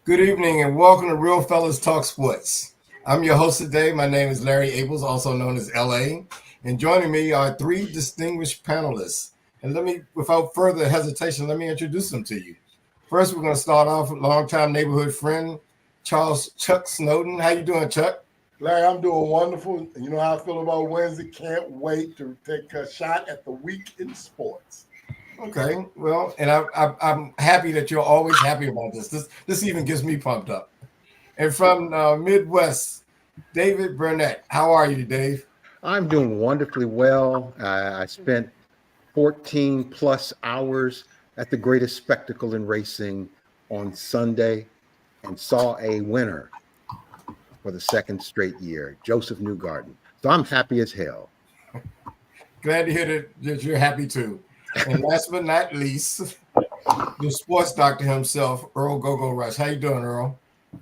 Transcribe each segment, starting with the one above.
Good evening and welcome to Real Fellas Talk Sports. I'm your host today. My name is Larry Abels, also known as LA. And joining me are three distinguished panelists. And without further hesitation, let me introduce them to you. First, we're going to start off with longtime neighborhood friend, Charles Chuck Snowden. How you doing, Chuck? Larry, I'm doing wonderful. And you know how I feel about Wednesday. Can't wait to take a shot at the week in sports. Okay, well, and I'm happy that you're always happy about this. This even gets me pumped up. And from Midwest, David Burnett. How are you, Dave? I'm doing wonderfully well. I spent 14 plus hours at the greatest spectacle in racing on Sunday and saw a winner for the second straight year, Joseph Newgarden. So I'm happy as hell. Glad to hear that you're happy too. And last but not least, the sports doctor himself, Earl Gogo Rush. How you doing, Earl?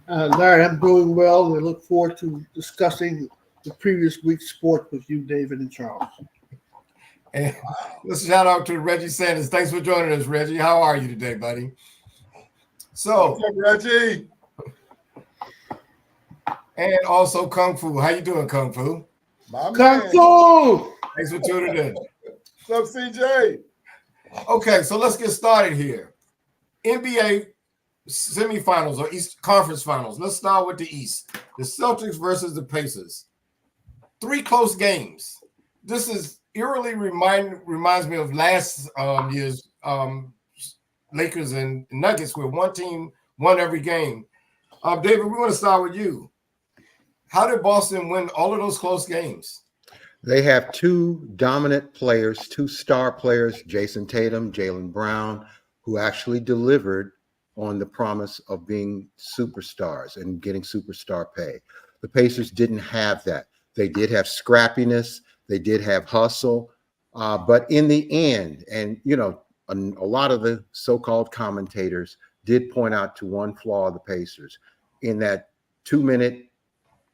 Larry, I'm doing well. I look forward to discussing the previous week's sport with you, David and Charles. And let's shout out to Reggie Sanders. Thanks for joining us, Reggie. How are you today, buddy? So, What's up, Reggie? and also Kung Fu. How you doing, Kung Fu? My Kung man. Fu! Thanks for tuning in. What's up, CJ? Okay, so let's get started here. NBA semifinals or East Conference Finals. Let's start with the East. The Celtics versus the Pacers. 3 close games. This is eerily reminds me of last year's Lakers and Nuggets, where one team won every game. David, we want to start with you. How did Boston win all of those close games? They have two dominant players, two star players, Jason Tatum, Jaylen Brown, who actually delivered on the promise of being superstars and getting superstar pay. The Pacers didn't have that. They did have scrappiness. They did have hustle. But in the end, and, you know, a lot of the so-called commentators did point out to one flaw of the Pacers. In that 2-minute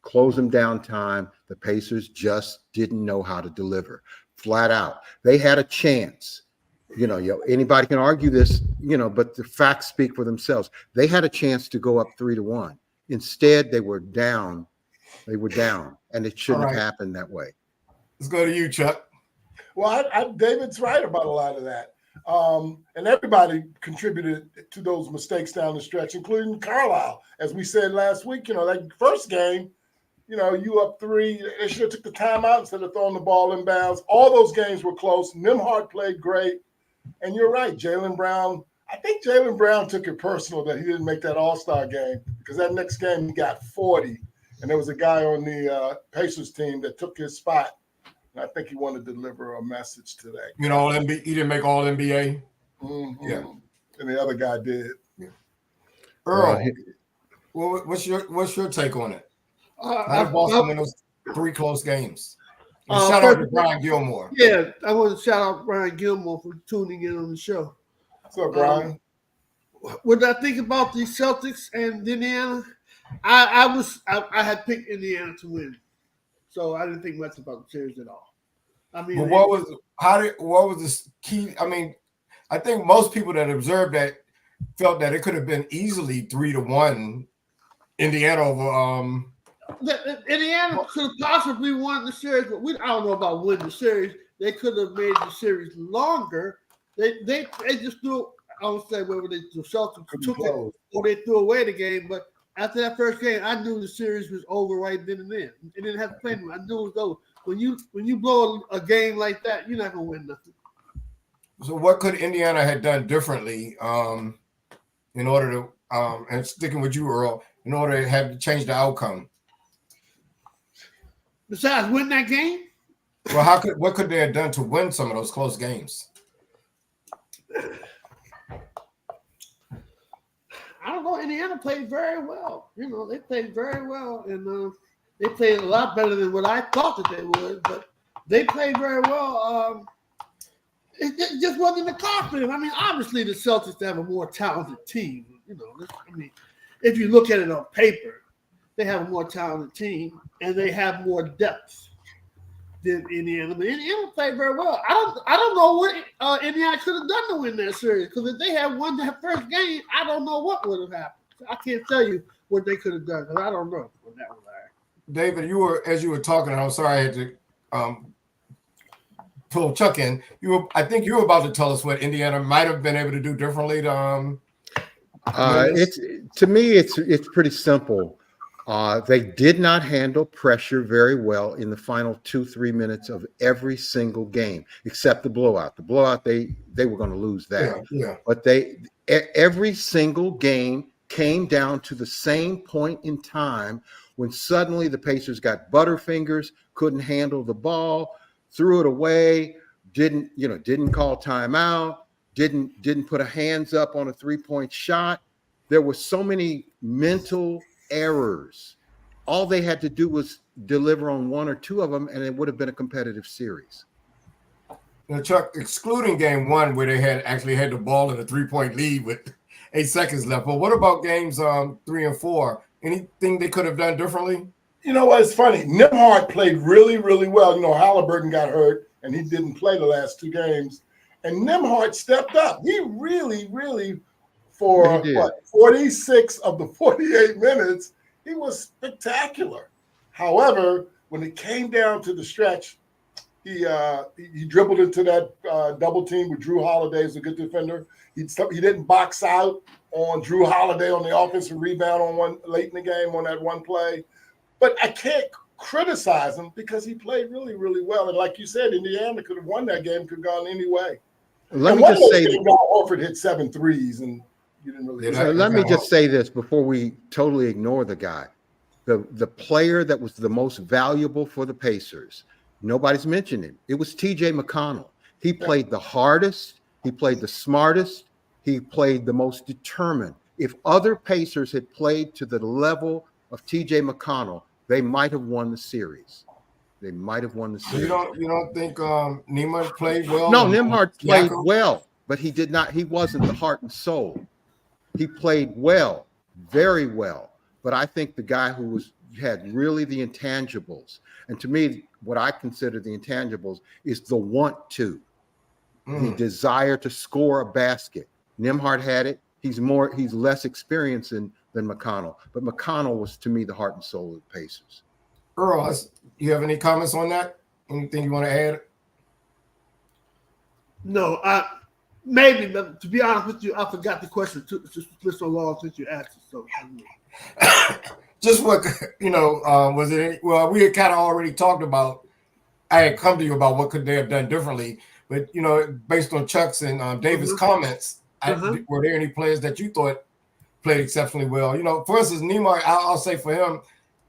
close them down time, the Pacers just didn't know how to deliver. Flat out. They had a chance. Anybody can argue this, but the facts speak for themselves. They had a chance to go up 3-1. Instead, they were down. And it shouldn't have happened that way. Let's go to you, Chuck. Well, David's right about a lot of that. And everybody contributed to those mistakes down the stretch, including Carlisle. As we said last week, that first game, you up 3. They should have took the timeout instead of throwing the ball in bounds. All those games were close. Nimhart played great. And you're right, Jaylen Brown. I think Jaylen Brown took it personal that he didn't make that All-Star game, because that next game he got 40. And there was a guy on the Pacers team that took his spot. And I think he wanted to deliver a message today. He didn't make All NBA. Mm-hmm. Yeah. And the other guy did. Yeah. Earl, what's your take on it? How did Boston win those 3 close games? Shout out to Brian Gilmore. Yeah, I want to shout out Brian Gilmore for tuning in on the show. What's up, Brian? When I think about the Celtics and Indiana, I had picked Indiana to win, so I didn't think much about the series at all. I mean, but what was the key? I mean, I think most people that observed that felt that it could have been easily 3-1 Indiana over. Indiana could have possibly won the series, but I don't know about winning the series. They could have made the series longer. They just threw. I would say whether the Celtics took it or they threw away the game, but after that first game, I knew the series was over right then and there. It didn't have to play anymore. I knew it was over. When you blow a game like that, you're not gonna win nothing. So what could Indiana have done differently in order to and sticking with you, Earl, in order to have changed the outcome? Besides win that game? Well, what could they have done to win some of those close games? I don't know. Indiana played very well. They played very well, and they played a lot better than what I thought that they would. But they played very well. It just wasn't the confidence. I mean, obviously the Celtics have a more talented team. If you look at it on paper, they have a more talented team and they have more depth than Indiana. But Indiana played very well. I don't know what Indiana could have done to win that series, because if they had won that first game, I don't know what would have happened. I can't tell you what they could have done because I don't know on that one. David, as you were talking, and I'm sorry I had to pull Chuck in. I think you were about to tell us what Indiana might have been able to do differently. To me, it's pretty simple. They did not handle pressure very well in the final 2-3 minutes of every single game, except the blowout. The blowout, they were going to lose that. Yeah. But every single game came down to the same point in time when suddenly the Pacers got butterfingers, couldn't handle the ball, threw it away, didn't call timeout, didn't put a hands up on a 3-point shot. There were so many mental errors. All they had to do was deliver on one or two of them, and it would have been a competitive series. Chuck, excluding game one where they actually had the ball in a 3-point lead with 8 seconds left, but what about games 3 and 4? Anything they could have done differently? You know what? It's funny. Nembhard played really, really well. Halliburton got hurt, and he didn't play the last 2 games. And Nembhard stepped up. He really, really, for 46 of the 48 minutes, he was spectacular. However, when it came down to the stretch, he dribbled into that double team with Drew Holiday as a good defender. He didn't box out on Drew Holiday on the offensive rebound on one late in the game on that one play. But I can't criticize him because he played really, really well. And like you said, Indiana could have won that game, could have gone any way. Let me just say, Horford hit 7 threes, and you didn't really. Let me just say this before we totally ignore the guy. The player that was the most valuable for the Pacers, nobody's mentioned him. It was T.J. McConnell. He played the hardest. He played the smartest. He played the most determined. If other Pacers had played to the level of T.J. McConnell, they might have won the series. You don't think Nembhard played well? No, Nembhard played well, but he did not. He wasn't the heart and soul. He played well, very well. But I think the guy who had really the intangibles, and to me, what I consider the intangibles is the want to, the desire to score a basket. Nembhard had it. He's less experienced than McConnell, but McConnell was, to me, the heart and soul of the Pacers. Earl, you have any comments on that? Anything you want to add? No, maybe, but to be honest with you, I forgot the question. It's been so long since you asked it. So, just what was it? Well, we had kind of already talked about. I had come to you about what could they have done differently, but based on Chuck's and David's comments, were there any players that you thought played exceptionally well? For instance, Nembhard, I'll say for him,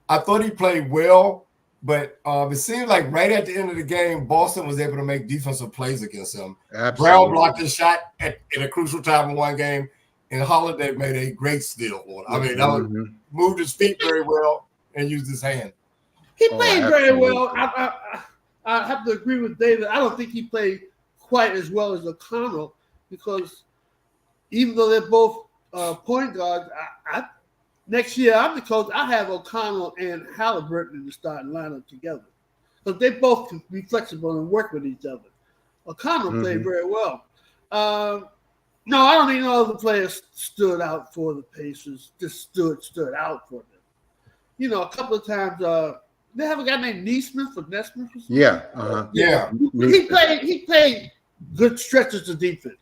I thought he played well, but it seemed like right at the end of the game, Boston was able to make defensive plays against him. Absolutely. Brown blocked his shot in a crucial time in one game, and Holiday made a great steal on it. I mean, that was, moved his feet very well and used his hand. He played very well. I have to agree with David. I don't think he played quite as well as O'Connell because even though they're both point guards, next year I'm the coach. I have O'Connell and Halliburton in the starting lineup together because they both can be flexible and work with each other. O'Connell played very well. No, I don't think no other players stood out for the Pacers. Just stood out for them. A couple of times they have a guy named Nesmith or Nesmith. Yeah. Yeah. He played good stretches of defense,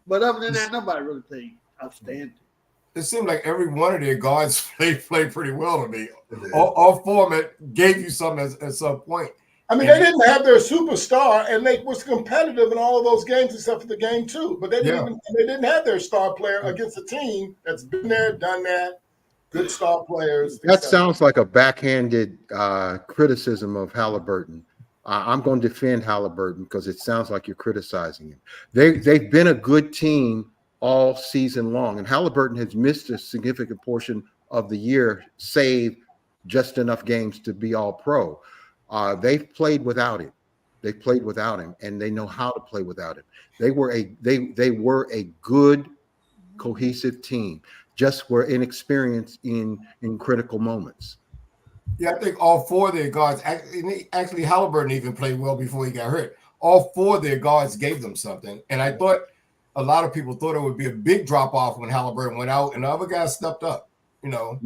but other than that, nobody really played outstanding. It seemed like every one of their guards played pretty well to me. All format gave you something at some point. I mean, they didn't have their superstar, and they was competitive in all of those games except for the game 2. But they didn't have their star player against a team that's been there, done that. Good star players. That sounds like a backhanded criticism of Halliburton. I'm going to defend Halliburton because it sounds like you're criticizing him. They've been a good team all season long, and Halliburton has missed a significant portion of the year, save just enough games to be all pro. They've played without him. They played without him, and they know how to play without him. They were a good, cohesive team. Just were inexperienced in critical moments. Yeah, I think all 4 of their guards. Actually, Halliburton even played well before he got hurt. All 4 of their guards gave them something, and I thought a lot of people thought it would be a big drop off when Halliburton went out, and the other guys stepped up. Well,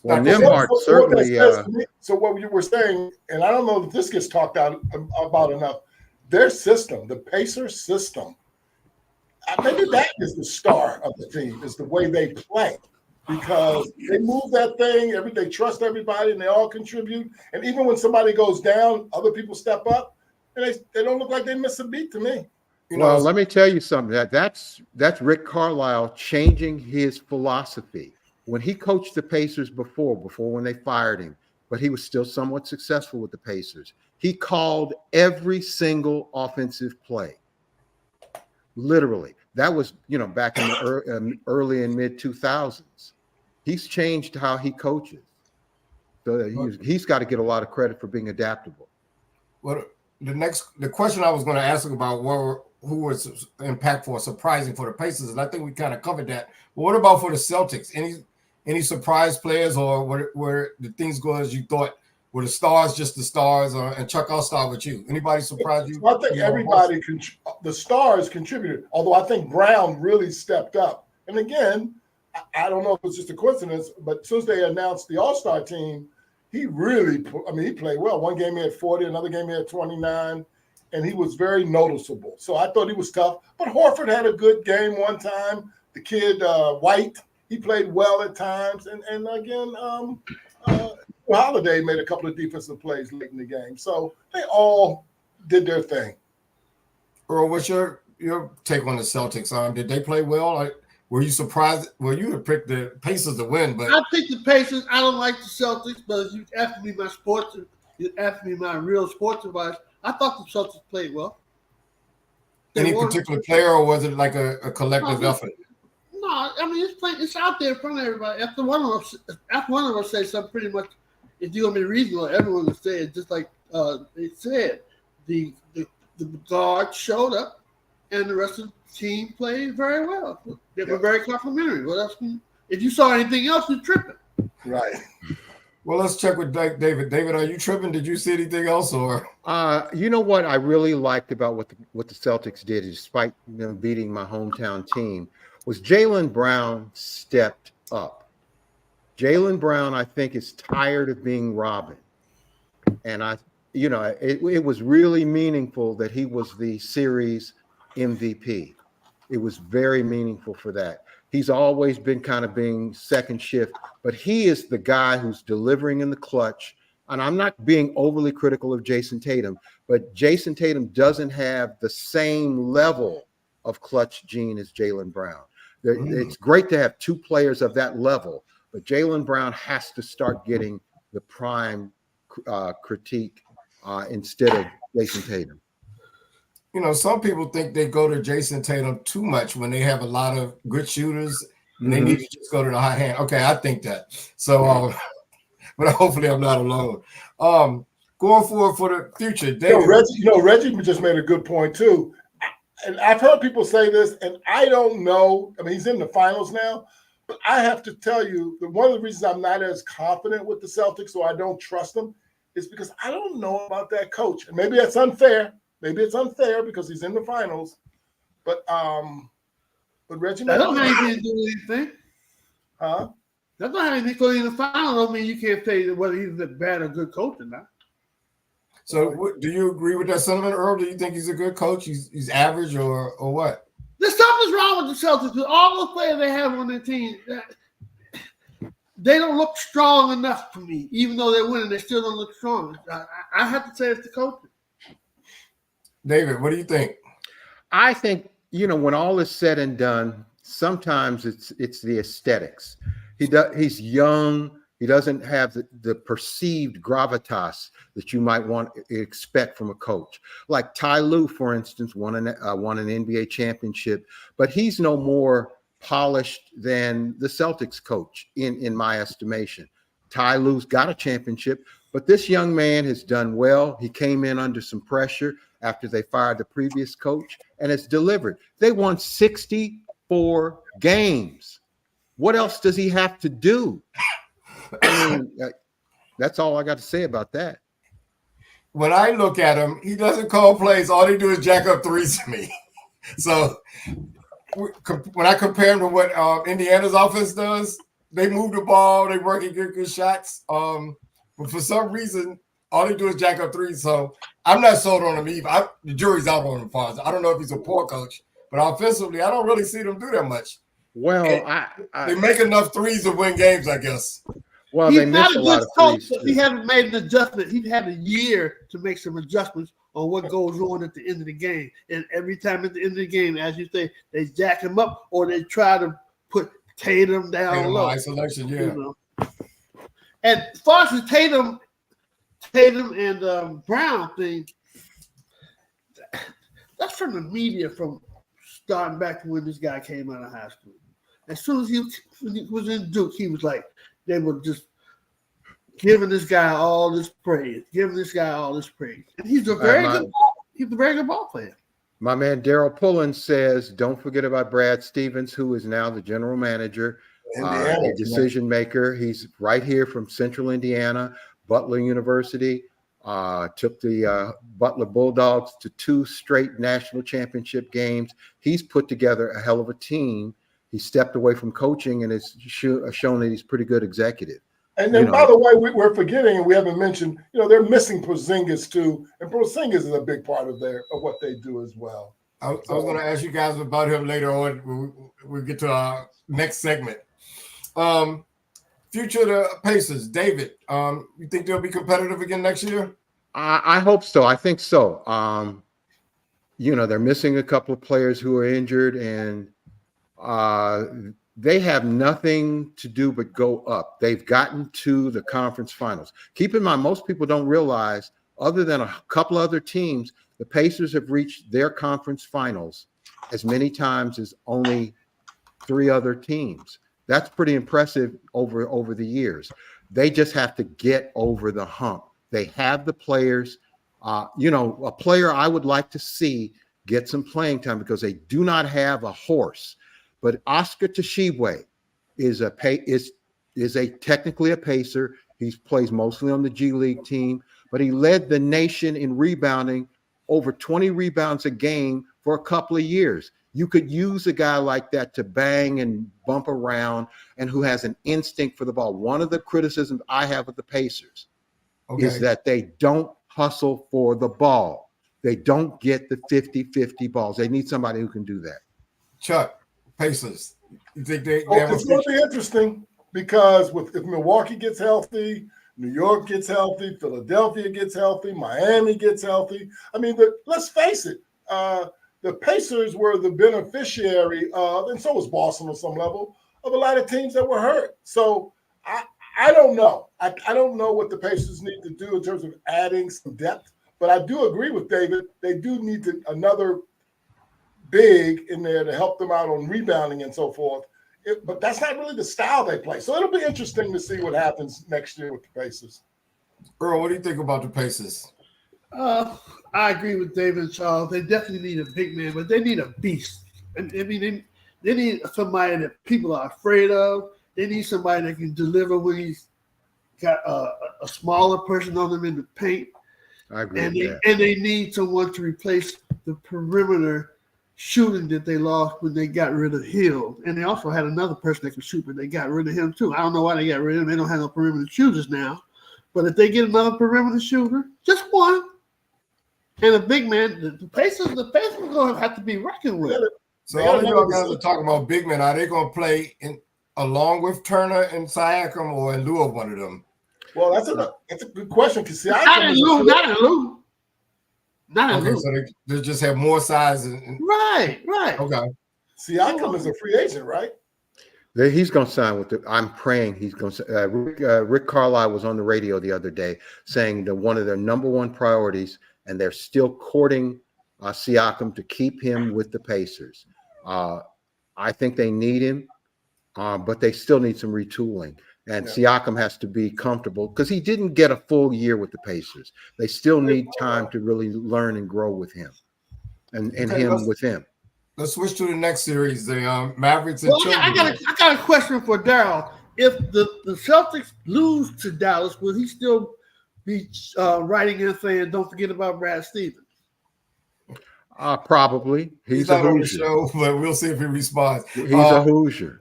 Like, Nembhard what certainly. that says to me- so what you were saying, and I don't know if this gets talked about enough, their system, the Pacers system, maybe that is the star of the team, is the way they play. Because they move that thing, they trust everybody, and they all contribute. And even when somebody goes down, other people step up, and they don't look like they miss a beat to me. Well, let me tell you something. That's Rick Carlisle changing his philosophy. When he coached the Pacers before when they fired him, but he was still somewhat successful with the Pacers, he called every single offensive play. Literally. That was, back in the early and mid 2000s. He's changed how he coaches. So he's got to get a lot of credit for being adaptable. Well, the question I was going to ask about who was impactful or surprising for the Pacers, and I think we kind of covered that. But what about for the Celtics? Any surprise players, or were the things go as you thought? Were the stars just the stars? And Chuck, I'll start with you. Anybody surprise you? I think everybody, the stars contributed, although I think Brown really stepped up. And again, I don't know if it's just a coincidence, but as soon as they announced the All-Star team, he really, he played well. One game he had 40, another game he had 29, and he was very noticeable. So I thought he was tough. But Horford had a good game one time. The kid, White, he played well at times. And again, Holiday made a couple of defensive plays late in the game. So they all did their thing. Earl, what's your take on the Celtics? Did they play well? Were you surprised? Well, you had picked the Pacers to win, but I picked the Pacers. I don't like the Celtics, but if you asked me my real sports advice, I thought the Celtics played well. Any particular player, or was it like a collective effort? No, I mean it's out there in front of everybody. After one of us say something, pretty much, if you're gonna be reasonable, everyone will say it. Just like they said, the guards showed up, and the rest of the team played very well. They were very complimentary. What else? If you saw anything else, you're tripping. Right. Well, let's check with David. David, are you tripping? Did you see anything else, or? You know what I really liked about what the Celtics did, despite beating my hometown team, was Jaylen Brown stepped up. Jaylen Brown, I think, is tired of being Robin, and it was really meaningful that he was the series MVP. It was very meaningful for that. He's always been kind of being second shift, but he is the guy who's delivering in the clutch. And I'm not being overly critical of Jason Tatum, but Jason Tatum doesn't have the same level of clutch gene as Jaylen Brown. It's great to have two players of that level, but Jaylen Brown has to start getting the prime critique instead of Jason Tatum. Some people think they go to Jason Tatum too much when they have a lot of good shooters and they need to just go to the hot hand. Okay, I think that. So, but hopefully I'm not alone. Going forward for the future, David. Reggie just made a good point too. And I've heard people say this, and I don't know. I mean, he's in the finals now, but I have to tell you that one of the reasons I'm not as confident with the Celtics, or I don't trust them, is because I don't know about that coach. And maybe that's unfair. Maybe it's unfair because he's in the finals, but Reggie. That don't have anything to do with anything. Huh? That's not how anything to do in the finals. I mean, you can't say whether he's a bad or good coach or not. So, do you agree with that sentiment, Earl? Do you think he's a good coach? He's average, or what? There's something's wrong with the Celtics. With all those players they have on their team, they don't look strong enough to me. Even though they're winning, they still don't look strong. I have to say it's the coaching. David, what do you think? I think, when all is said and done, sometimes it's the aesthetics. He's young. He doesn't have the perceived gravitas that you might want to expect from a coach. Like Ty Lue, for instance, won an NBA championship, but he's no more polished than the Celtics coach in my estimation. Ty Lue's got a championship, but this young man has done well. He came in under some pressure after they fired the previous coach and has delivered. They won 64 games. What else does he have to do? I mean, that's all I got to say about that. When I look at him, he doesn't call plays. All he do is jack up threes to me. So when I compare them to what Indiana's offense does, they move the ball, they work and get good shots. But for some reason, all they do is jack up threes. So I'm not sold on him either. The jury's out on him, Fonz. I don't know if he's a poor coach, but offensively, I don't really see them do that much. Well, they make enough threes to win games, I guess. Well, he's they miss a lot of coach, threes. but he hasn't made an adjustment. He's had a year to make some adjustments on what goes on at the end of the game. And every time at the end of the game, as you say, they jack him up or they try to put Tatum down low. Isolation, yeah. You know? And as far as the Tatum and Brown thing, that's from the media from starting back to when this guy came out of high school. As soon as he was in Duke, he was like, they were just giving this guy all this praise, And he's a very good ball player. My man Daryl Pullen says, don't forget about Brad Stevens, who is now the general manager, a decision maker. He's right here from Central Indiana, Butler University. Took the Butler Bulldogs to 2 straight national championship games. He's put together a hell of a team. He stepped away from coaching and has shown that he's a pretty good executive. And then, by the way, we're forgetting, and we haven't mentioned, they're missing Porzingis too, and Porzingis is a big part of what they do as well. I was going to ask you guys about him later on. We'll get to our next segment. Future of the Pacers, David. You think they'll be competitive again next year? I hope so. I think so. They're missing a couple of players who are injured, and they have nothing to do but go up. They've gotten to the conference finals. Keep in mind, most people don't realize, other than a couple other teams, the Pacers have reached their conference finals as many times as only 3 other teams. That's pretty impressive over the years. They just have to get over the hump. They have the players. A player I would like to see get some playing time because they do not have a horse. But Oscar Tshiebwe is technically a Pacer. He plays mostly on the G League team, but he led the nation in rebounding, over 20 rebounds a game for a couple of years. You could use a guy like that to bang and bump around and who has an instinct for the ball. One of the criticisms I have of the Pacers is that they don't hustle for the ball. They don't get the 50-50 balls. They need somebody who can do that. Chuck, Pacers. You think they it's going to be interesting because if Milwaukee gets healthy, New York gets healthy, Philadelphia gets healthy, Miami gets healthy. I mean, let's face it. The Pacers were the beneficiary of, and so was Boston on some level, of a lot of teams that were hurt. So I don't know. I don't know what the Pacers need to do in terms of adding some depth, but I do agree with David. They do need another big in there to help them out on rebounding and so forth. But that's not really the style they play. So it'll be interesting to see what happens next year with the Pacers. Earl, what do you think about the Pacers? I agree with David and Charles. They definitely need a big man, but they need a beast. I mean, they need somebody that people are afraid of. They need somebody that can deliver when he's got a smaller person on them in the paint. I agree with that. And they need someone to replace the perimeter shooting that they lost when they got rid of Hill. And they also had another person that could shoot, but they got rid of him too. I don't know why they got rid of him. They don't have no perimeter shooters now. But if they get another perimeter shooter, just one, and a big man, the Pacers are going to have to be reckoned with. So all of you guys are talking about big men. Are they going to play along with Turner and Siakam or in lieu of one of them? Well, that's a good question because Siakam not in lieu. So they just have more size. Right. Okay. Siakam is a free agent, right? He's going to sign with I'm praying he's going to. Rick Carlisle was on the radio the other day saying that one of their number one priorities, and they're still courting Siakam to keep him with the Pacers. I think they need him, but they still need some retooling. And Siakam has to be comfortable because he didn't get a full year with the Pacers. They still need time to really learn and grow with him and him with him. Let's switch to the next series, the Mavericks and I got a question for Daryl. If the Celtics lose to Dallas, will he still be writing and saying, don't forget about Brad Stevens? Probably. He's He's a not on the Hoosier. show, but we'll see if he responds. He's a Hoosier.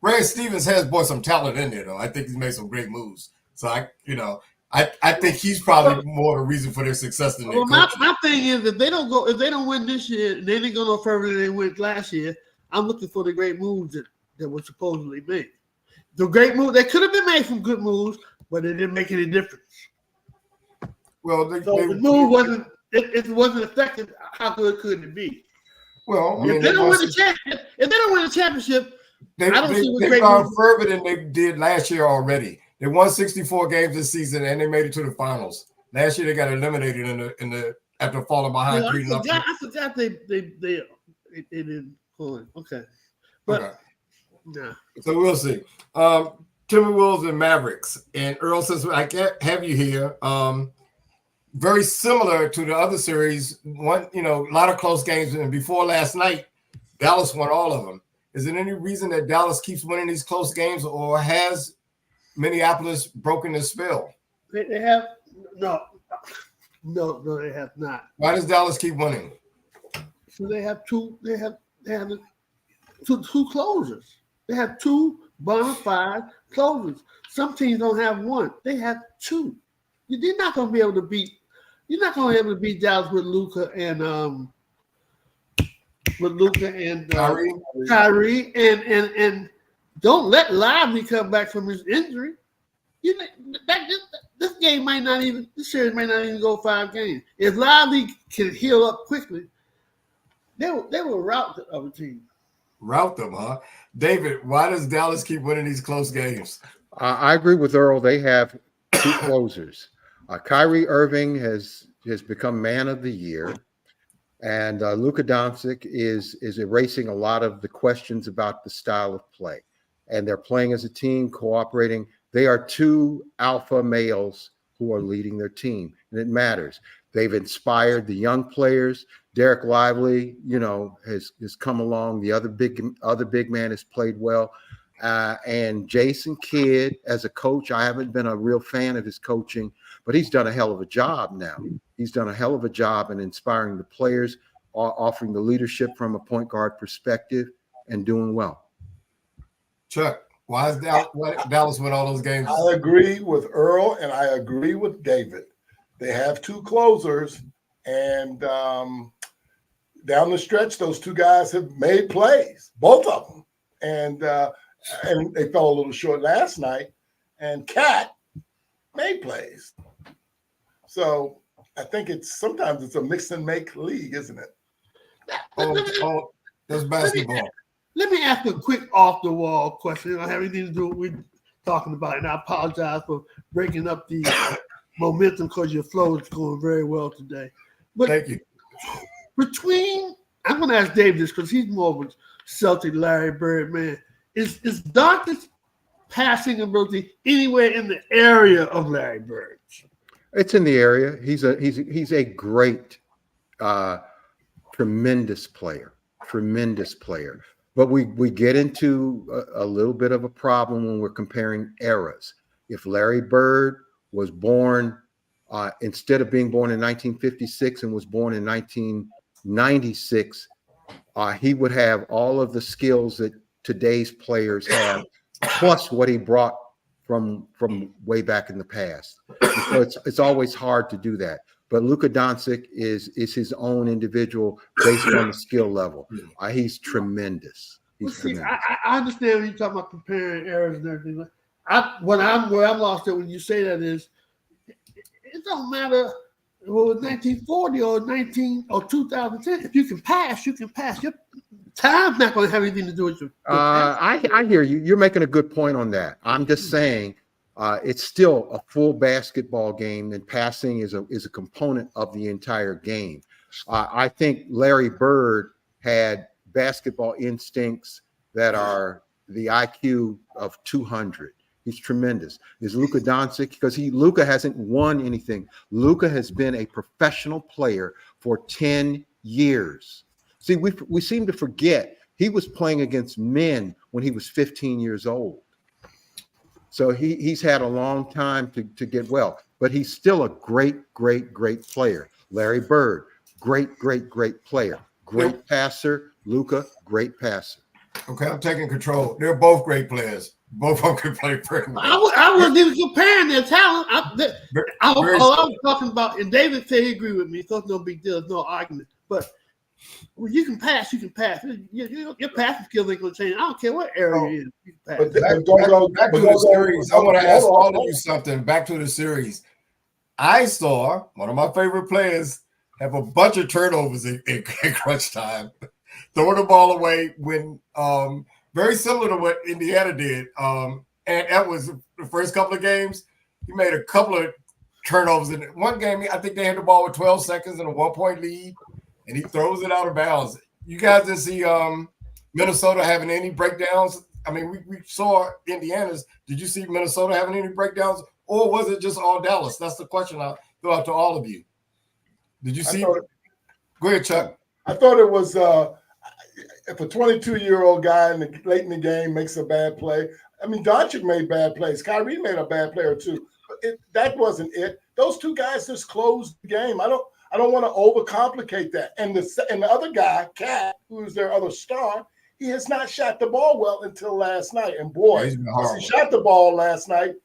Brad Stevens has brought some talent in there, though. I think he's made some great moves. So I think he's probably more the reason for their success than their coach. My thing is, if they don't win this year, and they didn't go no further than they went last year, I'm looking for the great moves that were supposedly made. The great move, they could have been made some good moves, but it didn't make any difference. Well, the move wasn't effective. How good could it be? Well, if they don't win the championship, they've gone further than they did last year already. They won 64 games this season, and they made it to the finals. Last year, they got eliminated in the after falling behind 3-0. I forgot they didn't pull it. Okay, but yeah. So we'll see. Timberwolves and Mavericks, and Earl, since I can't have you here, very similar to the other series. One, a lot of close games, and before last night, Dallas won all of them. Is there any reason that Dallas keeps winning these close games, or has Minneapolis broken the spell? They have no, they have not. Why does Dallas keep winning? So they have two closers. They have two bona fide closers. Some teams don't have one. They have two. You're not going to be able to beat. You're not going to be able to beat Dallas with Luka and Kyrie, and don't let Lively come back from his injury. This series might not even go 5 games. If Lively can heal up quickly, they will rout the other team. Rout them, huh? David, why does Dallas keep winning these close games? I agree with Earl. They have two closers. Kyrie Irving has become man of the year, and Luka Doncic is erasing a lot of the questions about the style of play. And they're playing as a team, cooperating. They are two alpha males who are leading their team, and it matters. They've inspired the young players. Derek Lively, has come along. The other big man has played well. And Jason Kidd, as a coach, I haven't been a real fan of his coaching, but he's done a hell of a job now. He's done a hell of a job in inspiring the players, offering the leadership from a point guard perspective, and doing well. Chuck, why is Dallas win all those games? I agree with Earl, and I agree with David. They have two closers, and down the stretch, those two guys have made plays, both of them. And they fell a little short last night, and Cat made plays. So I think sometimes it's a mix and make league, isn't it? Oh, that's basketball. Let me ask a quick off the wall question. It don't have anything to do with what we're talking about, and I apologize for breaking up the momentum because your flow is going very well today. But thank you. I'm going to ask Dave this because he's more of a Celtic Larry Bird man. Is Doncic's passing ability anywhere in the area of Larry Bird? It's in the area. He's a great, tremendous player. But we get into a little bit of a problem when we're comparing eras. If Larry Bird was born instead of being born in 1956 and was born in 1996, he would have all of the skills that today's players have, plus what he brought from way back in the past. So it's always hard to do that. But Luka Doncic is his own individual based on the skill level. He's tremendous. I understand when you talk about comparing eras and everything. Where I'm lost at when you say that is, it don't matter if it was 1940 or 2010. If you can pass, you can pass. Your time's not going to have anything to do with you. I hear you. You're making a good point on that. I'm just saying it's still a full basketball game, and passing is a component of the entire game. I think Larry Bird had basketball instincts that are the IQ of 200. He's tremendous. Is Luka Doncic, because Luka hasn't won anything. Luka has been a professional player for 10 years. See, we seem to forget he was playing against men when he was 15 years old. So he's had a long time to get well, but he's still a great player. Larry Bird, great player. Great passer. Luka, great passer. Okay, I'm taking control. They're both great players. Both of them can play very well. I wasn't even comparing their talent. I was talking about, and David said he agreed with me, so it's no big deal, no argument. But when you can pass, you can pass. Your passing skills ain't going to change. I don't care what area you're in. You can pass. But back to the series. I want to ask all of you something. Back to the series. I saw one of my favorite players have a bunch of turnovers in crunch time, throwing the ball away when very similar to what Indiana did. And that was the first couple of games. He made a couple of turnovers. In one game, I think they had the ball with 12 seconds and a 1-point lead, and he throws it out of bounds. You guys didn't see Minnesota having any breakdowns? I mean, we saw Indiana's. Did you see Minnesota having any breakdowns, or was it just all Dallas? That's the question I'll throw out to all of you. Did you see? Go ahead, Chuck. I thought it was if a 22-year-old guy late in the game makes a bad play. I mean, Doncic made bad plays. Kyrie made a bad play or two. But that wasn't it. Those two guys just closed the game. I don't want to overcomplicate that. And the other guy, Cat, who's their other star, he has not shot the ball well until last night. And boy, as he shot the ball last night,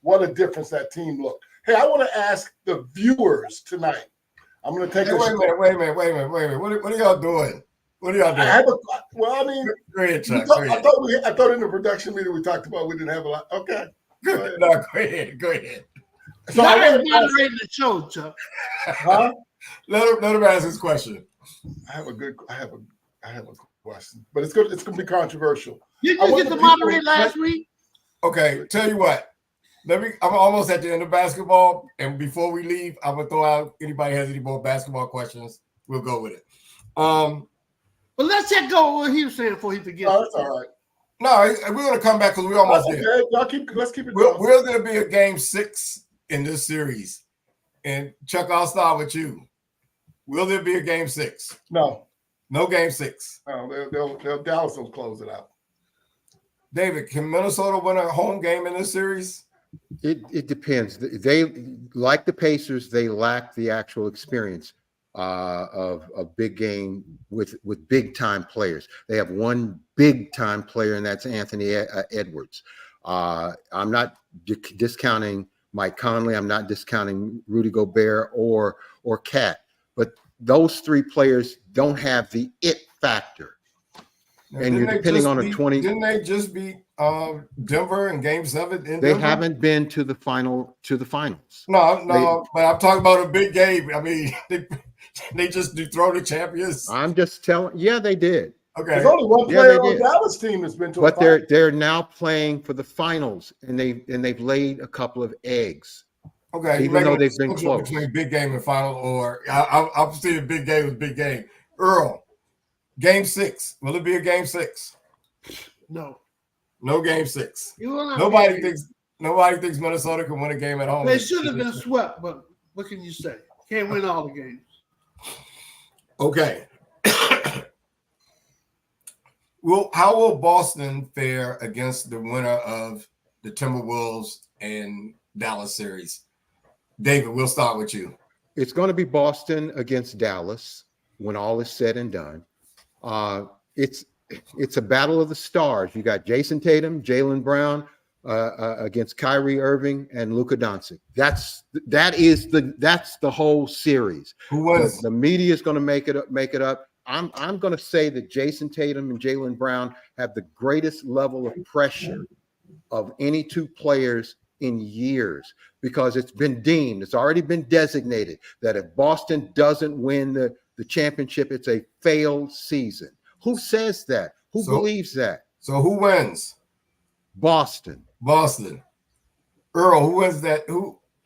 what a difference that team looked. Hey, I want to ask the viewers tonight. I'm going to take Wait a minute. What are y'all doing? Go ahead, Chuck. I thought in the production meeting we talked about we didn't have a lot. Okay. Go ahead. So I was moderating the show, Chuck. Huh? Let him ask his question. I have a question, but it's going to be controversial. You just get the moderate last week. Okay, tell you what. I'm almost at the end of basketball, and before we leave, I'm gonna throw out anybody has any more basketball questions. We'll go with it. But let's check go what he was saying before he forgets. Oh, that's all right. No, we're gonna come back because we're almost there. Let's keep it. Will there be a game 6 in this series? And Chuck, I'll start with you. Will there be a game 6? No game 6. No, Dallas will close it out. David, can Minnesota win a home game in this series? It depends. They, like the Pacers, they lack the actual experience of a big game with big time players. They have one big time player, and that's Anthony Edwards. I'm not discounting Mike Conley. I'm not discounting Rudy Gobert or Cat, but those three players don't have the it factor. Now, and you're depending on a 20. Didn't they just beat Denver in Game 7? They haven't been to the finals. No, but I'm talking about a big game. I mean, they just dethroned the champions. I'm just telling. Yeah, they did. Okay. There's only one player on Dallas team that's been to. But they're now playing for the finals, and they've laid a couple of eggs. Okay, even though they've been close between big game and final, or I'm seeing big game with big game. Earl, Game 6. Will it be a Game 6? No Game 6. Nobody thinks Minnesota can win a game at home. They should have been swept, but what can you say? Can't win all the games. Okay. Well, how will Boston fare against the winner of the Timberwolves and Dallas series? David, we'll start with you. It's going to be Boston against Dallas when all is said and done. It's a battle of the stars. You got Jason Tatum, Jaylen Brown against Kyrie Irving and Luka Doncic. That's the whole series. Who wins? The media is going to make it up. I'm going to say that Jason Tatum and Jaylen Brown have the greatest level of pressure of any two players in years, because it's already been designated that if Boston doesn't win the championship, it's a failed season. Who says that? Who believes that? So who wins? Boston. Earl, who wins that?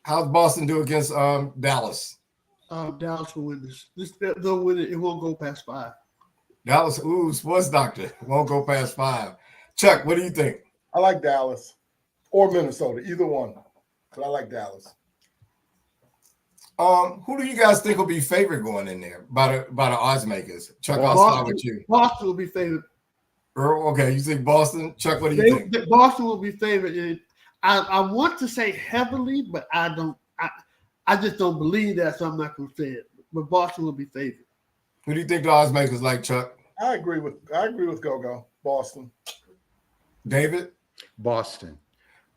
How's Boston do against Dallas? Dallas will win this. They'll win it. It won't go past 5. Dallas, sports doctor, won't go past 5. Chuck, what do you think? I like Dallas or Minnesota, either one. But I like Dallas. Who do you guys think will be favored going in there by the odds makers? Chuck, I'll start with you. Boston will be favored. Earl, okay, you think Boston? Chuck, what do you think? Boston will be favored. I want to say heavily, but I just don't believe that, so I'm not going to say it. but Boston will be favored. Who do you think the odds makers like, Chuck? I agree with Go-Go, Boston. David? Boston.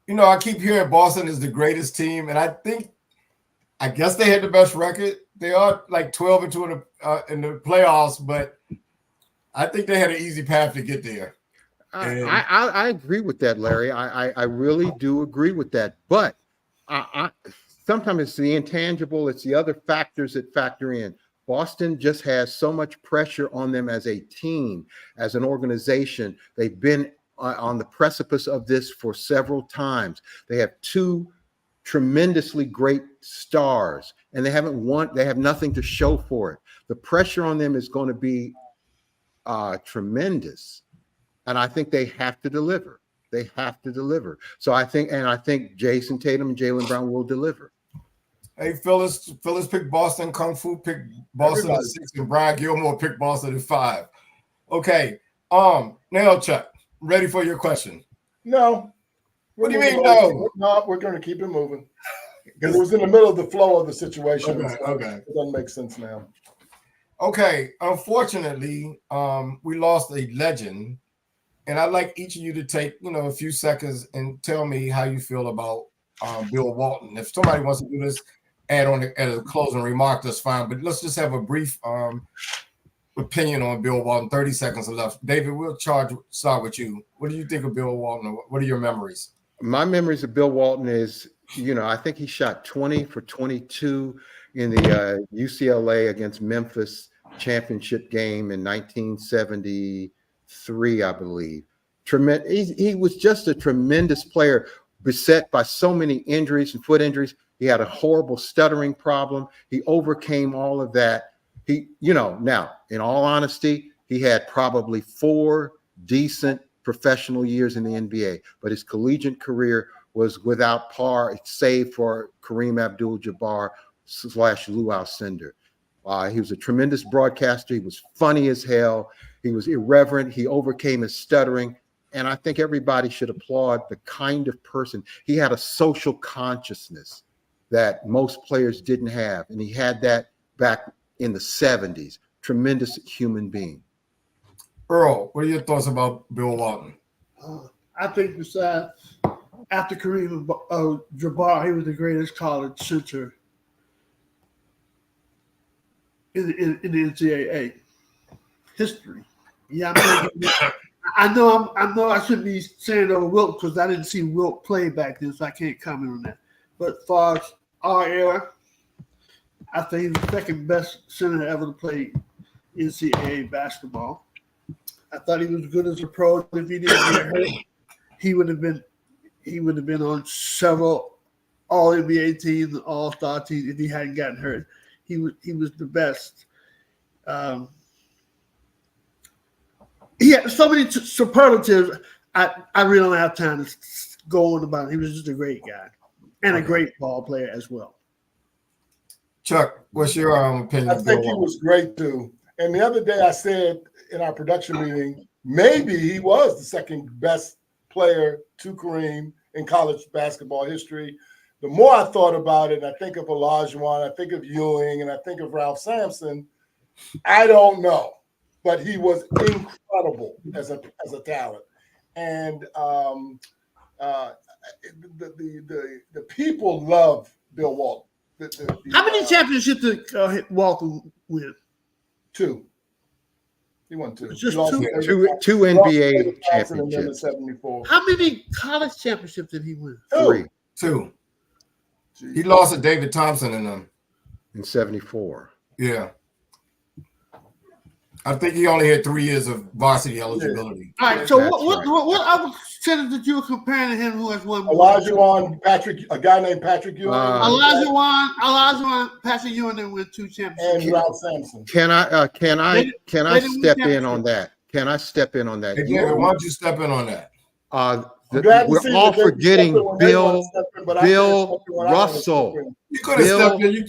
You know, I keep hearing Boston is the greatest team, and I guess they had the best record. They are like 12-2 in the playoffs, but I think they had an easy path to get there. I agree with that, Larry. I really do agree with that. But sometimes it's the intangible, it's the other factors that factor in. Boston just has so much pressure on them as a team, as an organization. They've been on the precipice of this for several times. They have two tremendously great stars, and they have nothing to show for it. The pressure on them is going to be tremendous, and I think they have to deliver. They have to deliver. So I think Jason Tatum and Jaylen Brown will deliver. Hey, Phyllis picked Boston. Kung Fu picked Boston at 6, and Brian Gilmore picked Boston at 5. Okay. Now, Chuck, ready for your question? No. What do you mean, no? No, we're going to keep it moving. Because it was in the middle of the flow of the situation. Okay. It doesn't make sense now. Okay. Unfortunately, we lost a legend, and I'd like each of you to take, a few seconds and tell me how you feel about Bill Walton. If somebody wants to do this, add on at a closing remark, that's fine. But let's just have a brief opinion on Bill Walton. 30 seconds left. David, we'll start with you. What do you think of Bill Walton? What are your memories? My memories of Bill Walton is, I think he shot 20 for 22 in the UCLA against Memphis championship game in 1973, I believe. He was just a tremendous player, beset by so many injuries and foot injuries. He had a horrible stuttering problem. He overcame all of that. Now, in all honesty, he had probably 4 decent professional years in the NBA, but his collegiate career was without par, save for Kareem Abdul-Jabbar / Lou Alcindor. He was a tremendous broadcaster. He was funny as hell. He was irreverent. He overcame his stuttering. And I think everybody should applaud the kind of person. He had a social consciousness that most players didn't have. And he had that back in the 70s. Tremendous human being. Earl, what are your thoughts about Bill Walton? I think besides, after Kareem Jabbar, he was the greatest college center in the NCAA history. Yeah, I know I shouldn't be saying over Wilt because I didn't see Wilt play back then, so I can't comment on that. But as far as our era, I think he's the second best center ever to play NCAA basketball. I thought he was good as a pro. If he didn't get hurt, he would have been on several All-NBA teams, All-Star teams if he hadn't gotten hurt. He was the best. He had so many superlatives. I really don't have time to go on about him. He was just a great guy and a great ball player as well. Chuck, what's your opinion? I think he was great too. And the other day I said in our production meeting, maybe he was the second best player to Kareem in college basketball history. The more I thought about it, I think of Olajuwon, I think of Ewing, and I think of Ralph Sampson. I don't know, but he was incredible as a talent. And the people love Bill Walton. How many championships did Walton win? 2. He won 2. Just two NBA championships. How many college championships did he win? 3. 2. He lost to David Thompson in them. In 74. Yeah. I think he only had 3 years of varsity eligibility. All right. So what other centers that you were comparing to him who has won? Olajuwon, a guy named Patrick Ewing. Olajuwon, Patrick Ewing, and win 2 championships. And Ralph Sampson. Can I step in on that? Can I step in on that? Hey, David, why don't you step in on that? We're all forgetting Bill Russell. You could have stepped in. You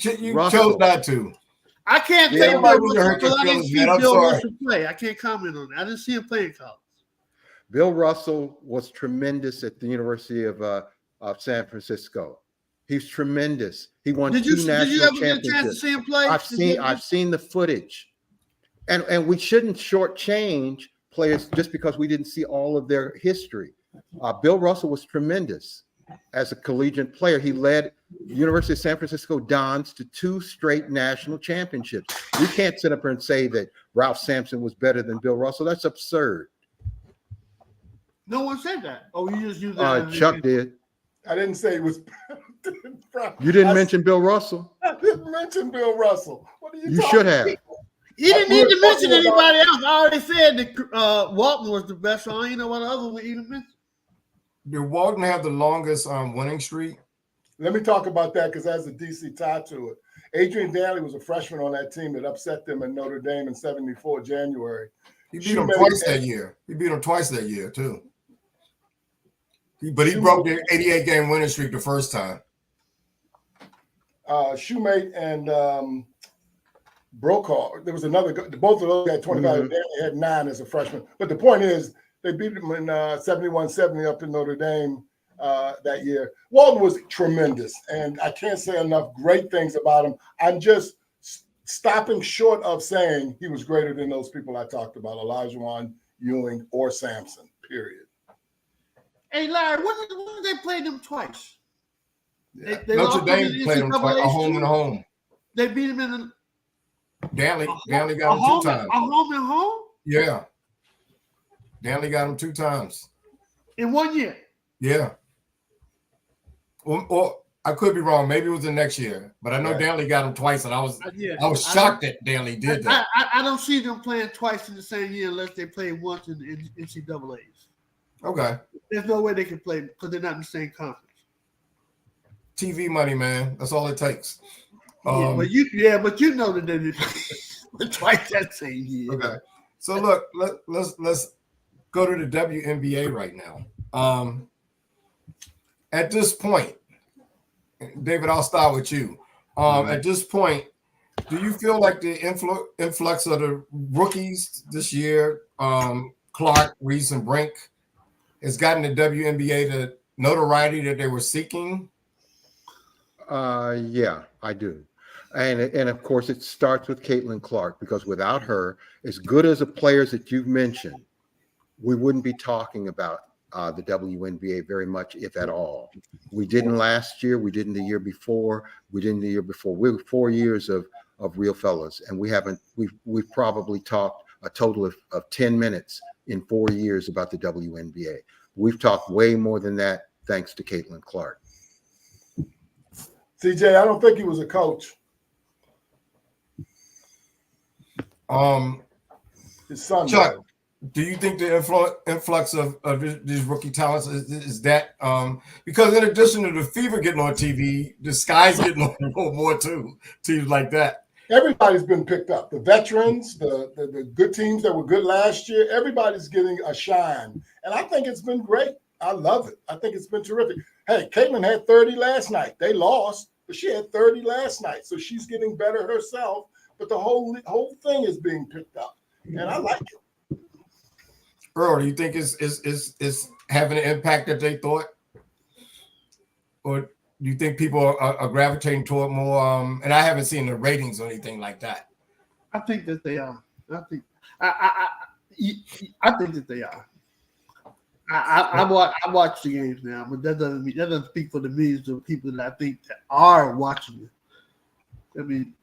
chose not to. I can't tell you Bill Russell because I didn't see Bill Russell play. I can't comment on that. I didn't see him play in college. Bill Russell was tremendous at the University of San Francisco. He's tremendous. He won Did two you national ever get a chance to championships. see him play? I've seen the footage, and we shouldn't shortchange players just because we didn't see all of their history. Bill Russell was tremendous as a collegiate player. He led University of San Francisco Dons to 2 straight national championships. We can't sit up here and say that Ralph Sampson was better than Bill Russell. That's absurd. No one said that. Oh, you just used that. Chuck did. I didn't say it was. You didn't mention Bill Russell. I didn't mention Bill Russell. What are you? You should have. He didn't need to mention anybody else. I already said that Walton was the best, so I ain't know what other one even mentioned. Did Walton have the longest winning streak? Let me talk about that because that's a DC tie to it. Adrian Danley was a freshman on that team that upset them in Notre Dame in '74 January. He beat them twice that year. He beat them twice that year too. But he broke their 88-game winning streak the first time. Shoemate and Brokaw. There was another. Both of those had 25. Danley had 9 as a freshman. But the point is, they beat them in 71-70 up in Notre Dame that year. Walton was tremendous, and I can't say enough great things about him. I'm just stopping short of saying he was greater than those people I talked about, Olajuwon, Ewing, or Sampson, period. Hey, Larry, when did they play them twice? Yeah. They Notre Dame played them twice, a home and a home. They beat them in the Danley got him 2 times. A home and home? Yeah. Danley got him 2 times. In 1 year? Yeah. Or I could be wrong. Maybe it was the next year. But I know Danley got him twice, and I was shocked that Danley did that. I don't see them playing twice in the same year unless they play once in the NCAAs. Okay. There's no way they can play because they're not in the same conference. TV money, man. That's all it takes. But you know that they did twice that same year. Okay. So look, let's go to the WNBA right now. At this point, David, I'll start with you. At this point, do you feel like the influx of the rookies this year, Clark, Reese, and Brink, has gotten the WNBA the notoriety that they were seeking? Yeah, I do. And of course, it starts with Caitlin Clark, because without her, as good as the players that you've mentioned, we wouldn't be talking about the WNBA very much, if at all. We didn't last year. We didn't the year before. We didn't the year before. We were 4 years of real fellas, and we've probably talked a total of 10 minutes in 4 years about the WNBA. We've talked way more than that, thanks to Caitlin Clark. CJ, I don't think he was a coach. His son. Chuck, do you think the influx of these rookie talents is that because in addition to the Fever getting on TV, the Sky's getting on more too, teams like that? Everybody's been picked up. The veterans, the good teams that were good last year, everybody's getting a shine. And I think it's been great. I love it. I think it's been terrific. Hey, Caitlin had 30 last night. They lost, but she had 30 last night. So she's getting better herself. But the whole thing is being picked up. And I like it. Earl, do you think it's having an impact that they thought? Or do you think people are gravitating toward more? And I haven't seen the ratings or anything like that. I think that they are. I think that they are. I watch the games now, but that doesn't speak for the millions of people that I think that are watching it. I mean,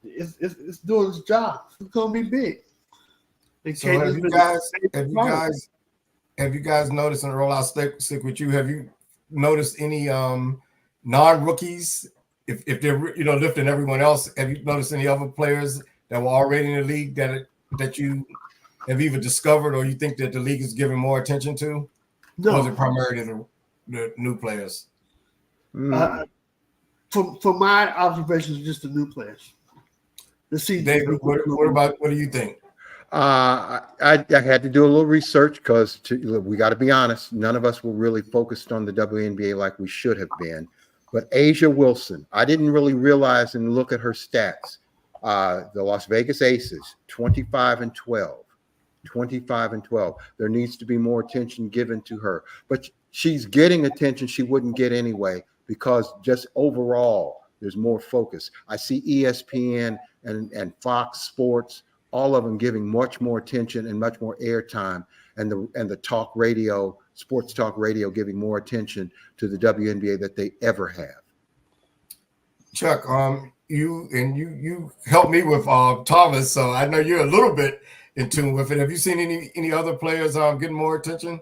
it's doing its job. It's gonna be big. So have you guys noticed, and Earl, I'll stick with you. Have you noticed any non-rookies? If they're lifting everyone else, have you noticed any other players that were already in the league that you have either discovered or you think that the league is giving more attention to? No. Or is it primarily the new players? For my observations, just the new players. David, what do you think? I had to do a little research because we got to be honest, none of us were really focused on the WNBA like we should have been. But Asia Wilson, I didn't really realize and look at her stats. The Las Vegas Aces, 25-12. 25-12. There needs to be more attention given to her. But she's getting attention she wouldn't get anyway because just overall there's more focus. I see ESPN and Fox Sports, all of them giving much more attention and much more airtime, and the talk radio, sports talk radio, giving more attention to the WNBA that they ever have. Chuck, you helped me with Thomas, so I know you're a little bit in tune with it. Have you seen any other players getting more attention?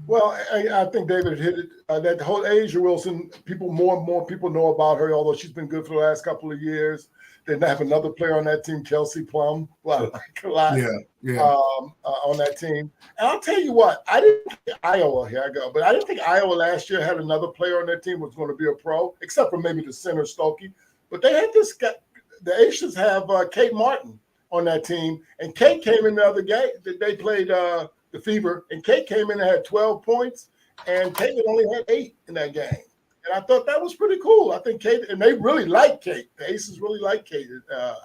Well, I think David hit it. That whole Asia Wilson, more and more people know about her, although she's been good for the last couple of years. They have another player on that team, Kelsey Plum, who I like a lot. On that team. And I'll tell you what, I didn't think Iowa, here I go, but I didn't think Iowa last year had another player on their team who was going to be a pro, except for maybe the center Stokey. But they had this guy, the Asians have Kate Martin on that team, and Kate came in the other game. They played the Fever, and Kate came in and had 12 points, and Kate only had 8 in that game. And I thought that was pretty cool. I think Kate, and they really like Kate. The Aces really like Kate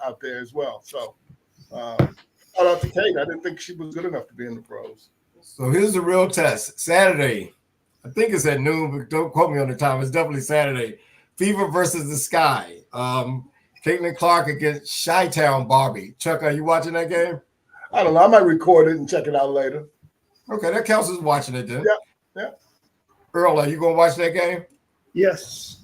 out there as well. So shout out to Kate. I didn't think she was good enough to be in the pros. So here's the real test. Saturday, I think it's at noon, but don't quote me on the time. It's definitely Saturday. Fever versus the Sky. Caitlin Clark against Chi-Town Barbie. Chuck, are you watching that game? I don't know. I might record it and check it out later. Okay, that counts as watching it then. Yeah. Earl, are you going to watch that game? Yes.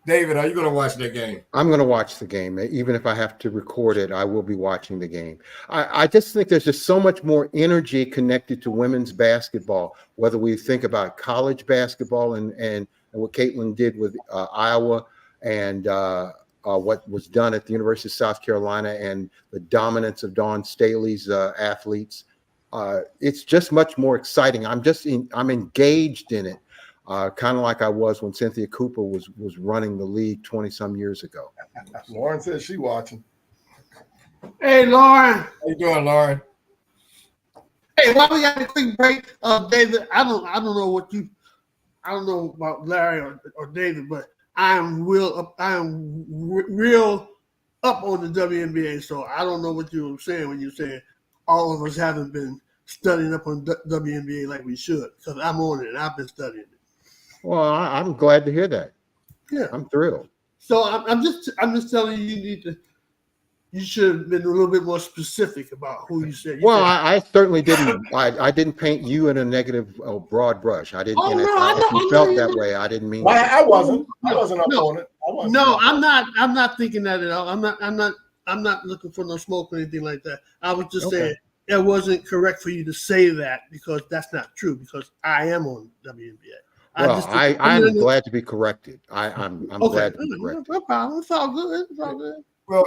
David, are you going to watch that game? I'm going to watch the game. Even if I have to record it, I will be watching the game. I just think there's just so much more energy connected to women's basketball, whether we think about college basketball and what Caitlin did with Iowa and what was done at the University of South Carolina and the dominance of Dawn Staley's athletes. It's just much more exciting. I'm engaged in it. Kind of like I was when Cynthia Cooper was running the league 20-some years ago. Lauren says she watching. Hey, Lauren. How you doing, Lauren? Hey, while we got a quick break, David, I don't know about Larry or David, but I am real up on the WNBA. So I don't know what you were saying when you said all of us haven't been studying up on WNBA like we should, because I'm on it and I've been studying it. Well, I'm glad to hear that. Yeah, I'm thrilled. So I'm just telling you, you should have been a little bit more specific about who you said. I certainly didn't. I didn't paint you in a negative, broad brush. I didn't. If you felt that way, I didn't mean. I wasn't up on it. I'm not thinking that at all. I'm not looking for no smoke or anything like that. I was just saying it wasn't correct for you to say that, because that's not true, because I am on WNBA. I'm glad to be corrected. I'm glad to be corrected. No problem. It's all good. It's all good. Well,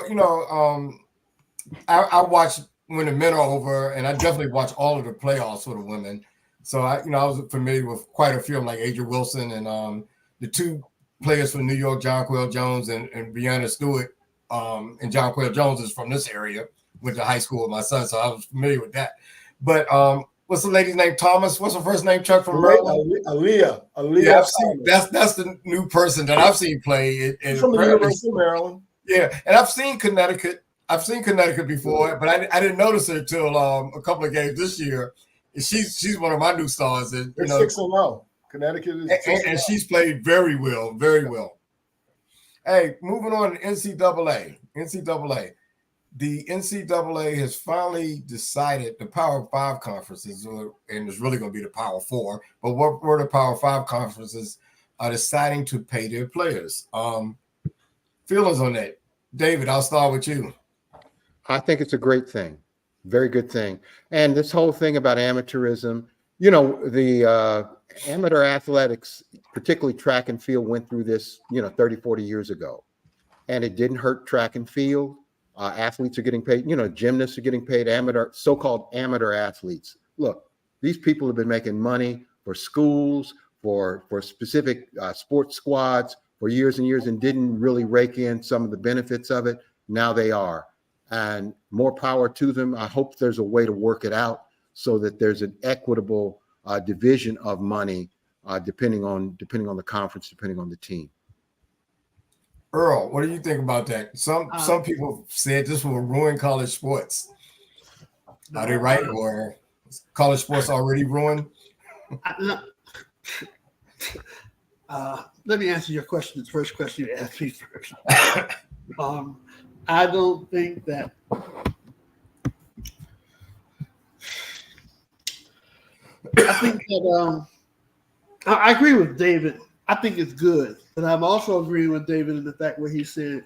I watch when the men are over, and I definitely watch all of the playoffs for the women. So I was familiar with quite a few of them, like Asia Wilson and the 2 players from New York, Jonquel Jones and Breanna Stewart. And Jonquel Jones is from this area. Went to high school with my son, so I was familiar with that. But what's the lady's name? Thomas. What's her first name? Chuck from Maryland. Aaliyah. Yeah, I've seen, that's the new person that I've seen play. From the University of Maryland. Yeah, and I've seen Connecticut. Before, but I didn't notice her until a couple of games this year. And she's one of my new stars. And, They're 6-0. Connecticut is and she's played very well, very well. Hey, moving on to NCAA. The NCAA has finally decided the Power 5 conferences, and it's really going to be the Power 4, but what were the Power 5 conferences are deciding to pay their players. Feelings on that? David, I'll start with you. I think it's a great thing. Very good thing. And this whole thing about amateurism, the amateur athletics, particularly track and field, went through this, 30, 40 years ago. And it didn't hurt track and field. Athletes are getting paid, gymnasts are getting paid, so-called amateur athletes. Look, these people have been making money for schools, for specific sports squads for years and years, and didn't really rake in some of the benefits of it. Now they are. And more power to them. I hope there's a way to work it out so that there's an equitable division of money, depending on the conference, depending on the team. Earl, what do you think about that? Some people said this will ruin college sports. Are they right, or is college sports already ruined? Let me answer your question. The first question you asked me first. I don't think that. I think that I agree with David. I think it's good, but I'm also agreeing with David in the fact where he said,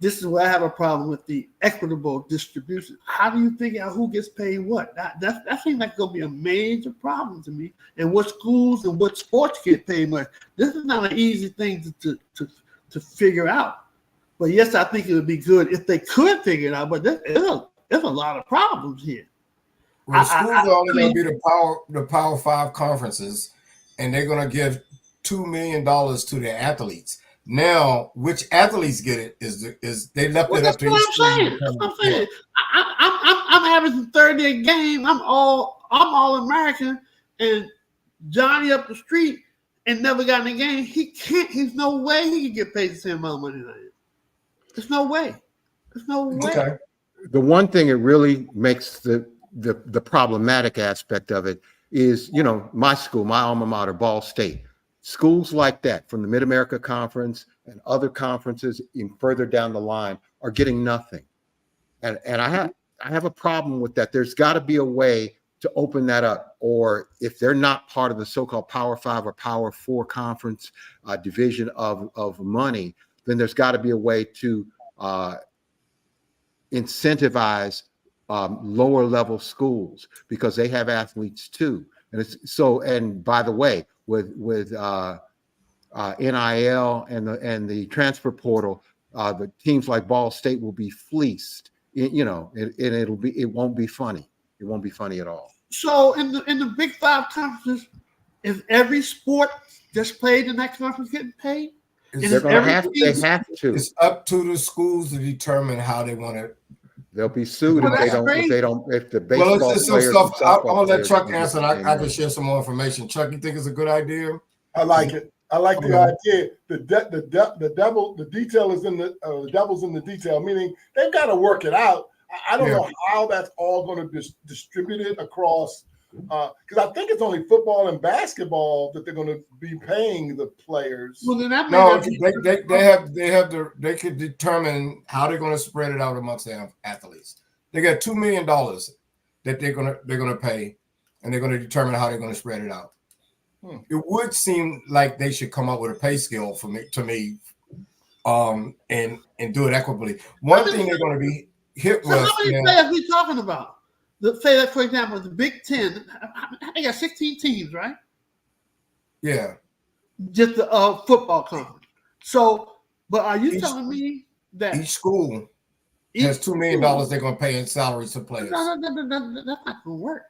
"This is where I have a problem with the equitable distribution." How do you figure out who gets paid what? That seems like going to be a major problem to me. And what schools and what sports get paid much. This is not an easy thing to figure out. But yes, I think it would be good if they could figure it out. But there's a lot of problems here. Well, the schools are only going to be the Power 5 conferences, and they're going to give $2 million to their athletes. Now, which athletes get it is they left it up to That's what I'm saying. I'm averaging 30 a game. I'm all American, and Johnny up the street and never got in a game. He can't. There's no way he can get paid the same amount of money than I am. There's no way. There's no way. Okay. The one thing it really makes the problematic aspect of it is, my school, my alma mater, Ball State. Schools like that from the Mid-America Conference and other conferences in further down the line are getting nothing. And I have a problem with that. There's got to be a way to open that up. Or if they're not part of the so-called Power 5 or Power 4 conference division of money, then there's got to be a way to incentivize lower level schools, because they have athletes too. And by the way, with NIL and the transfer portal, the teams like Ball State will be fleeced. It won't be funny. It won't be funny at all. So in the Big 5 conferences, is every sport that's played in that conference getting paid? They're going to have. They have to. It's up to the schools to determine how they want to. They'll be sued if the baseball Well, it's some players. stuff. I'm gonna let Chuck answer, and I can share some more information. Chuck, you think it's a good idea? I like it. I like the idea. The detail is in the devil's in the detail. Meaning they've got to work it out. I don't know how that's all going to be distributed across. Because I think it's only football and basketball that they're going to be paying the players. Well, then that No, they could determine how they're going to spread it out amongst their athletes. They got $2 million that they're going to pay, and they're going to determine how they're going to spread it out. It would seem like they should come up with a pay scale to me, and do it equitably. One thing they're going to be hit with. How many players are we talking about? Let's say that, for example, the Big Ten, they got 16 teams, right? Yeah. Just the football conference. So, but are you telling me that each school has $2 million they're going to pay in salaries to players? No, that's not going to work.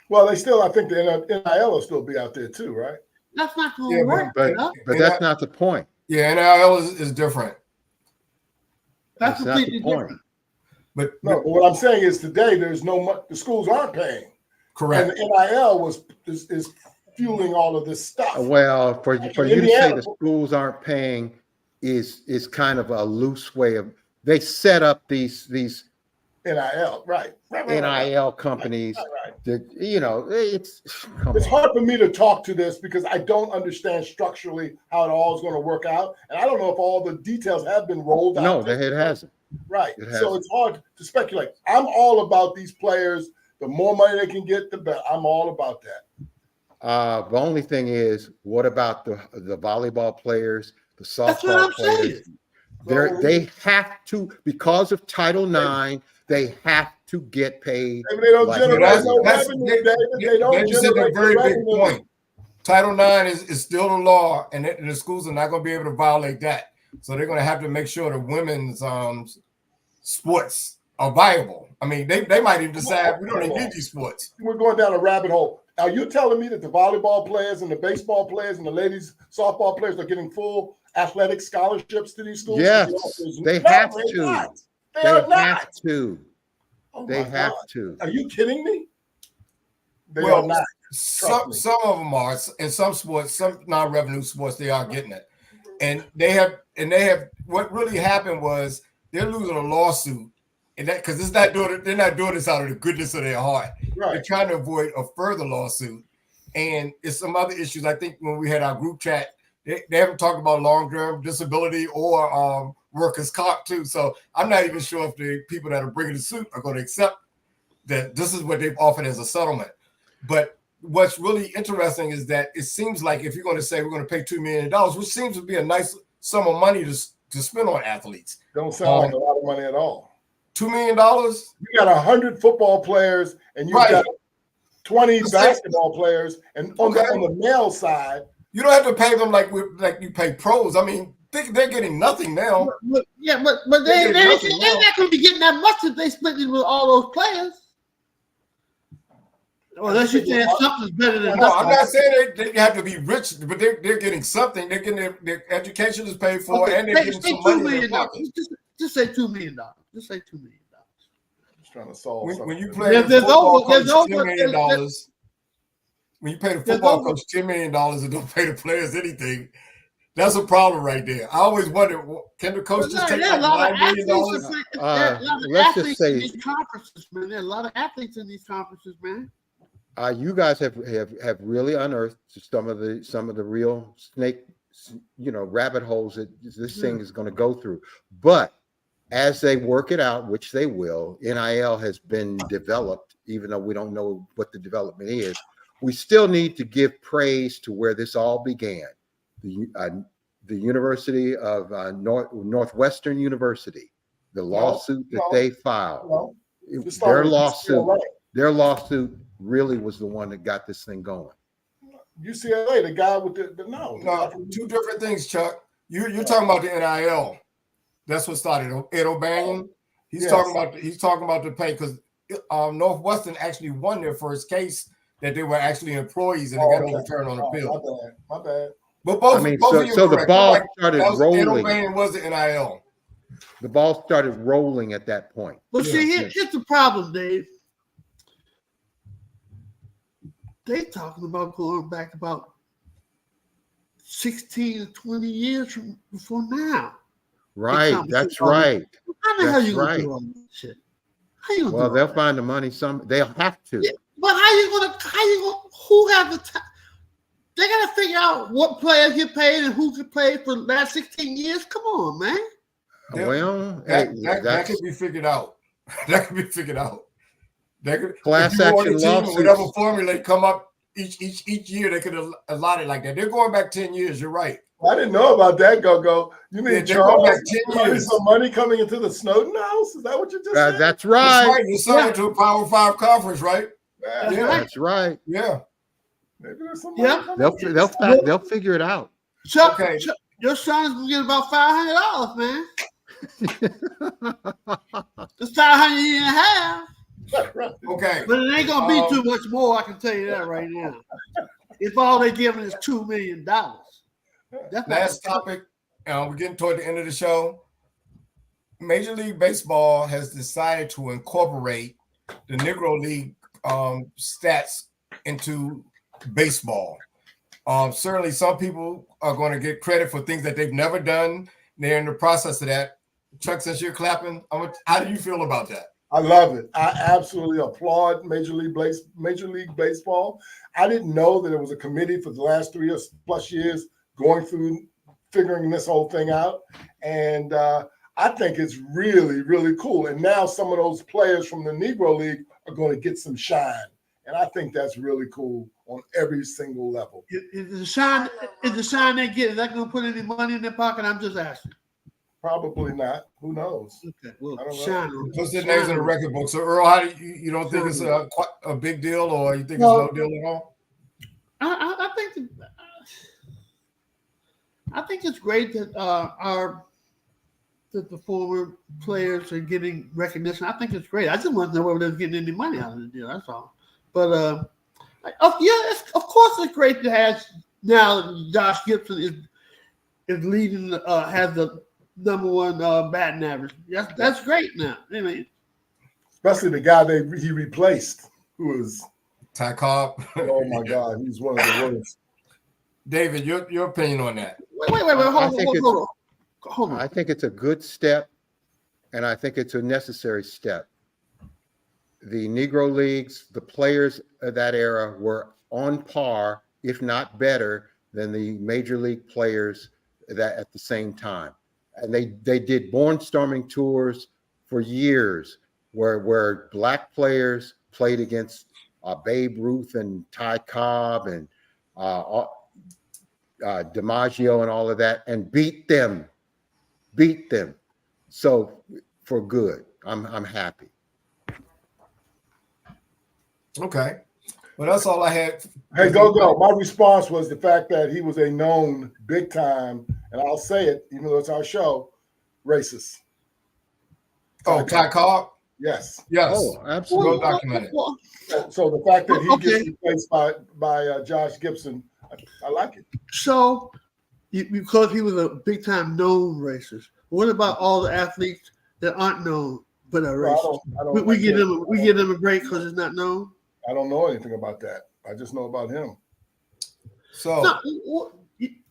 Well, I think the NIL will still be out there too, right? That's not going to work. But that's not the point. Yeah, NIL is different. That's completely different. But what I'm saying is today there's the schools aren't paying. Correct. And the NIL is fueling all of this stuff. Well, for you to say the schools aren't paying is kind of a loose way of, they set up these NIL, right. NIL companies. Right. That, it's hard for me to talk to this because I don't understand structurally how it all is going to work out, and I don't know if all the details have been rolled out. No, it hasn't. Right. So it's hard to speculate. I'm all about these players. The more money they can get, the better. I'm all about that. The only thing is, what about the volleyball players, the softball players? They have to, because of Title IX, they have to get paid. They don't generate no revenue. They don't generate a very big point. Title IX is still the law, and the schools are not going to be able to violate that. So they're going to have to make sure the women's sports are viable. I mean, they might even decide we don't even need these sports. We're going down a rabbit hole. Are you telling me that the volleyball players and the baseball players and the ladies softball players are getting full athletic scholarships to these schools? Yes, they have to. They have to. Oh they have to. Are you kidding me? They are not. Some of them are. In some sports, some non-revenue sports, they are getting it. And they have what really happened was they're losing a lawsuit, and that because they're not doing this out of the goodness of their heart. Right. They're trying to avoid a further lawsuit, and it's some other issues. I think when we had our group chat They haven't talked about long-term disability or workers' comp too. So I'm not even sure if the people that are bringing the suit are going to accept that this is what they've offered as a settlement. But what's really interesting is that it seems like if you're going to say we're going to pay $2 million, which seems to be a nice sum of money to spend on athletes. Don't sound like a lot of money at all. $2 million? You got 100 football players and you've got 20 basketball players, and on the male side, you don't have to pay them like you pay pros. I mean, they're getting nothing now. But they're not going to be getting that much if they split it with all those players. Unless you say something's better than nothing. I'm not saying they have to be rich, but they're getting something. They're getting their education is paid for, and they're getting some money in their pockets. Just say $2 million. Just say $2 million. Just trying to solve something. When you play football coach $10 million, when you pay the football coach $10 million and don't pay the players anything, that's a problem right there. I always wonder, can the coach just take like $9 million? Let's just say in these conferences, man. There are a lot of athletes in these conferences, man. You guys have really unearthed some of the real snake, rabbit holes that this thing is going to go through. But as they work it out, which they will, NIL has been developed, even though we don't know what the development is. We still need to give praise to where this all began. The University of Northwestern University, the lawsuit that they filed, their lawsuit really was the one that got this thing going. UCLA, the guy with the no, two different things, Chuck. You're talking about the NIL. That's what started Ed O'Banion. He's talking about the pay because Northwestern actually won their first case that they were actually employees and they got overturned on the bill. My bad. But both so the ball started rolling. Ed O'Banion was the NIL. The ball started rolling at that point. Well, see, here's the problem, Dave. They talking about going back about 16 to 20 years before now. Right, that's right. How the hell you gonna do all this shit? Well, they'll find the money. They'll have to. Yeah, but how you gonna? Who have the time? They gotta figure out what players get paid and who could play for the last 16 years. Come on, man. Well, that could be figured out. That could be figured out. Class action lawsuits. Whatever formula they come up each year, they could allot it like that. They're going back 10 years. You're right. I didn't know about that, Go. You mean Charles? Back 10 years. Some money coming into the Snowden house? Is that what you just said? That's right. You're selling to a Power 5 conference, right? Yeah. That's right. Yeah. Maybe there's some money They'll figure it out. Chuck, your son is gonna get about $500, man. It's $500 a year and a half. Okay. But it ain't gonna be too much more. I can tell you that right now. If all they're giving is $2 million. Last topic. We're getting toward the end of the show. Major League Baseball has decided to incorporate the Negro League stats into baseball. Certainly, some people are going to get credit for things that they've never done. They're in the process of that. Chuck, since you're clapping, how do you feel about that? I love it. I absolutely applaud Major League Baseball. I didn't know that it was a committee for the last 3+ years going through figuring this whole thing out. And I think it's really, really cool. And now some of those players from the Negro League are going to get some shine. And I think that's really cool on every single level. Is the shine they get, is that going to put any money in their pocket? I'm just asking. Probably not. Who knows? Okay, well, shine. What's their names in the record book? So, Earl, how do you don't think it's a big deal, or you think it's no deal at all? I think it's great that that the former players are getting recognition. I think it's great. I just want to know whether they're getting any money out of the deal. That's all. But of course, it's great to have now. Josh Gibson is leading. Has the #1 batting average. That's great now. I mean, especially the guy he replaced, who was Ty Cobb. Oh my God, he's one of the worst. David, your opinion on that? Wait. Hold on. I think it's a good step, and I think it's a necessary step. The Negro Leagues, the players of that era were on par, if not better, than the major league players that at the same time. And they did barnstorming tours for years where black players played against Babe Ruth and Ty Cobb and DiMaggio and all of that, and beat them. So for good, I'm happy. Okay. Well, that's all I had. Hey, go. My response was the fact that he was a known big time, and I'll say it, even though it's our show, racist. Oh, Ty Cobb? Yes. Yes. Oh, absolutely. Well documented. So the fact that he Okay. gets replaced by Josh Gibson, I like it. So, because he was a big time known racist, what about all the athletes that aren't known but are Well, racist? We give them a break because it's not known. I don't know anything about that. I just know about him. So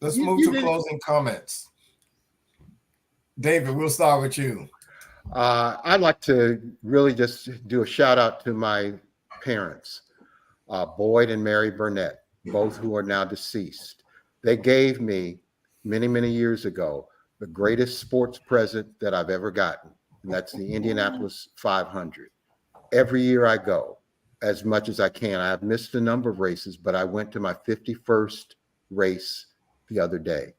let's move to closing comments. David, we'll start with you. I'd like to really just do a shout out to my parents, Boyd and Mary Burnett, both who are now deceased. They gave me many, many years ago the greatest sports present that I've ever gotten, and that's the Indianapolis 500. Every year I go as much as I can. I have missed a number of races, but I went to my 51st race the other day.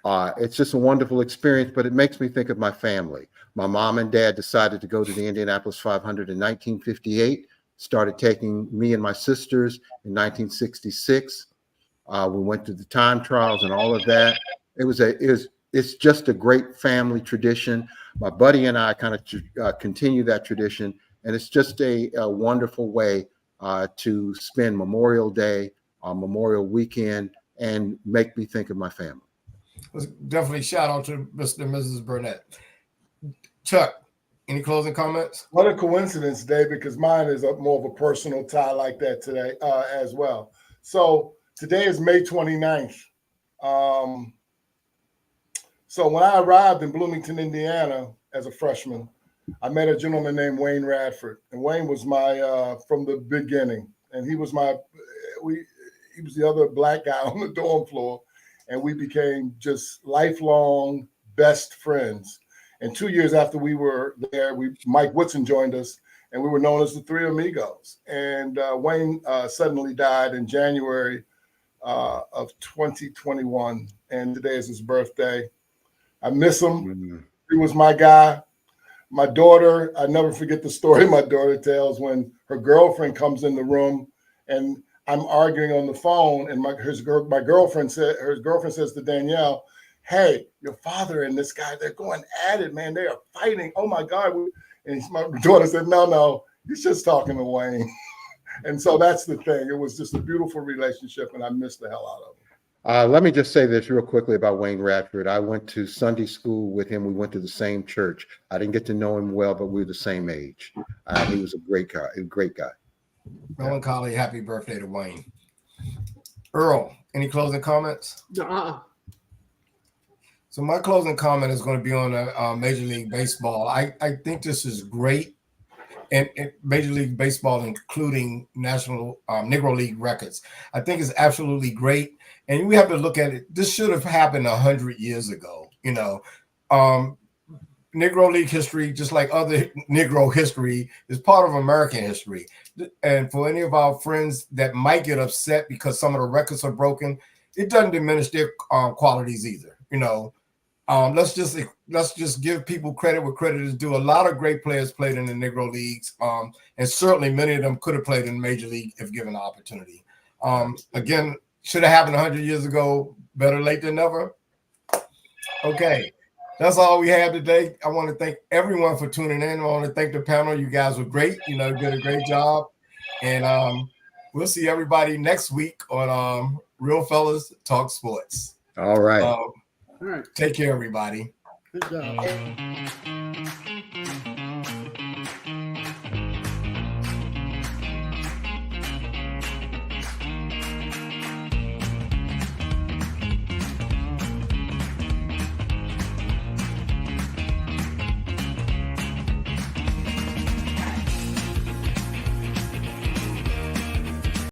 It's just a wonderful experience, but it makes me think of my family. My mom and dad decided to go to the Indianapolis 500 in 1958, started taking me and my sisters in 1966. We went to the time trials and all of that. It's just a great family tradition. My buddy and I kind of continue that tradition, and it's just a wonderful way to spend Memorial Day, Memorial Weekend, and make me think of my family. Definitely shout out to Mr. and Mrs. Burnett. Chuck, any closing comments? What a coincidence, Dave, because mine is more of a personal tie like that today as well. So today is May 29th. So when I arrived in Bloomington, Indiana as a freshman, I met a gentleman named Wayne Radford. And Wayne was my, from the beginning. And he was he was the other black guy on the dorm floor. And we became just lifelong best friends. And 2 years after we were there, Mike Woodson joined us, and we were known as the Three Amigos. And Wayne suddenly died in January of 2021, and today is his birthday. I miss him. Mm-hmm. He was my guy. My daughter, I never forget the story my daughter tells when her girlfriend comes in the room, and I'm arguing on the phone, and my girlfriend says to Danielle, "Hey, your father and this guy, they're going at it, man. They are fighting. Oh my God." And my daughter said, no, he's just talking to Wayne. And so that's the thing. It was just a beautiful relationship, and I missed the hell out of it. Let me just say this real quickly about Wayne Radford. I went to Sunday school with him. We went to the same church. I didn't get to know him well, but we were the same age. He was a great guy. Melancholy, happy birthday to Wayne. Earl, any closing comments? So my closing comment is going to be on Major League Baseball. I think this is great. And Major League Baseball, including National Negro League records. I think it's absolutely great. And we have to look at it. This should have happened 100 years ago. You know, Negro League history, just like other Negro history, is part of American history. And for any of our friends that might get upset because some of the records are broken, it doesn't diminish their qualities either. You know, let's just give people credit where credit is due. A lot of great players played in the Negro Leagues, and certainly many of them could have played in Major League if given the opportunity. Again, should have happened 100 years ago. Better late than never. Okay. That's all we have today. I want to thank everyone for tuning in. I want to thank the panel. You guys were great. You know, did a great job. And we'll see everybody next week on Real Fellas Talk Sports. All right. All right. Take care, everybody. Good job.